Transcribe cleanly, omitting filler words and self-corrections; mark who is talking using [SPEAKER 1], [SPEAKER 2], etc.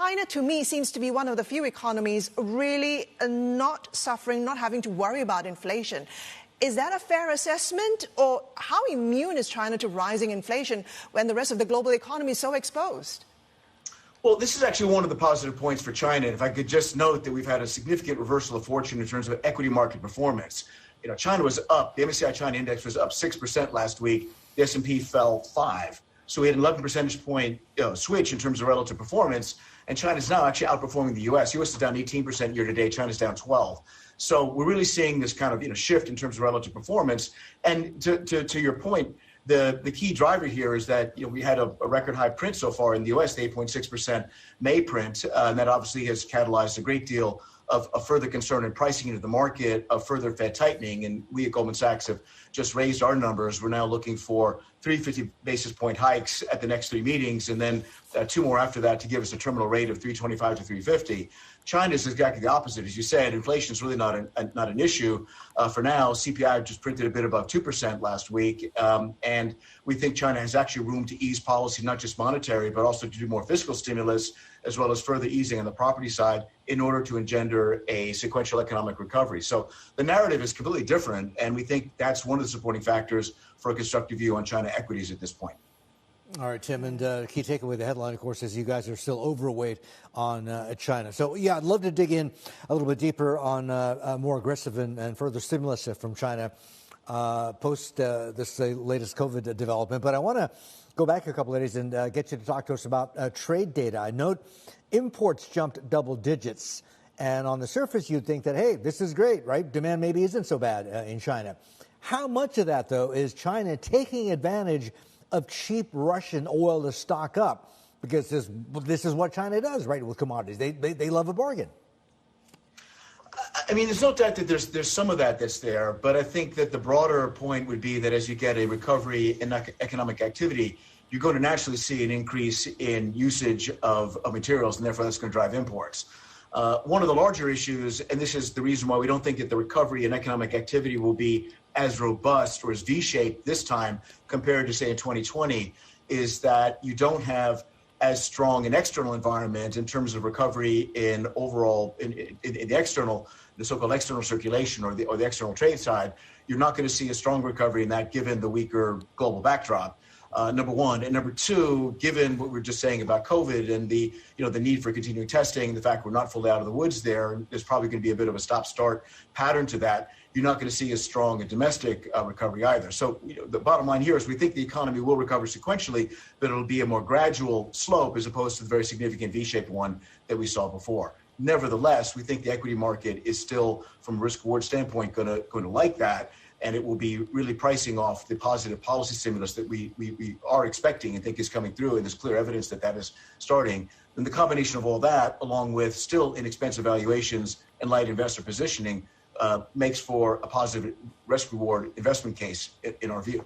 [SPEAKER 1] China, to me, seems to be one of the few economies really not suffering, not having to worry about inflation. Is that a fair assessment? Or how immune is China to rising inflation when the rest of the global economy is so exposed?
[SPEAKER 2] Well, this is actually one of the positive points for China. If I could just note that we've had a significant reversal of fortune in terms of equity market performance. China was up. The MSCI China index was up 6% last week. The S&P fell 5%. So we had an 11 percentage point switch in terms of relative performance. And China is now actually outperforming the U.S. U.S. is down 18% year to date. China's down 12%. So we're really seeing this kind of shift in terms of relative performance. And to your point, the key driver here is that we had a record high print so far in the U.S., the 8.6% May print, and that obviously has catalyzed a great deal of further concern in pricing into the market of further Fed tightening. And we at Goldman Sachs have just raised our numbers. We're now looking for 350 basis point hikes at the next 3 meetings, and then 2 more after that to give us a terminal rate of 325 to 350. China's exactly the opposite. As you said, inflation is really not an issue for now. CPI just printed a bit above 2% last week. And we think China has actually room to ease policy, not just monetary, but also to do more fiscal stimulus, as well as further easing on the property side in order to engender a sequential economic recovery. So the narrative is completely different. And we think that's one of the supporting factors for a constructive view on China equities at this point.
[SPEAKER 3] All right, Tim, and key takeaway, the headline, of course, is you guys are still overweight on China. So, yeah, I'd love to dig in a little bit deeper on more aggressive and further stimulus from China post this latest COVID development. But I want to go back a couple of days and get you to talk to us about trade data. I note imports jumped double digits. And on the surface, you'd think that, hey, this is great, right? Demand maybe isn't so bad in China. How much of that, though, is China taking advantage of cheap Russian oil to stock up? Because this is what China does, right, with commodities. They love a bargain.
[SPEAKER 2] I mean, there's no doubt that there's some of that's there, but I think that the broader point would be that as you get a recovery in economic activity, you're going to naturally see an increase in usage of materials, and therefore that's going to drive imports. One of the larger issues, and this is the reason why we don't think that the recovery in economic activity will be as robust or as V-shaped this time compared to, say, in 2020, is that you don't have as strong an external environment in terms of recovery in overall in the external, the so-called external circulation or the external trade side. You're not going to see a strong recovery in that given the weaker global backdrop. Number one. And number two, given what we were just saying about COVID and the need for continuing testing, the fact we're not fully out of the woods there's probably going to be a bit of a stop-start pattern to that. You're not going to see as strong a domestic recovery either. So the bottom line here is we think the economy will recover sequentially, but it'll be a more gradual slope as opposed to the very significant V-shaped one that we saw before. Nevertheless, we think the equity market is still, from a risk-reward standpoint, going to like that. And it will be really pricing off the positive policy stimulus that we are expecting and think is coming through, and there's clear evidence that is starting. And the combination of all that, along with still inexpensive valuations and light investor positioning, makes for a positive risk-reward investment case in our view.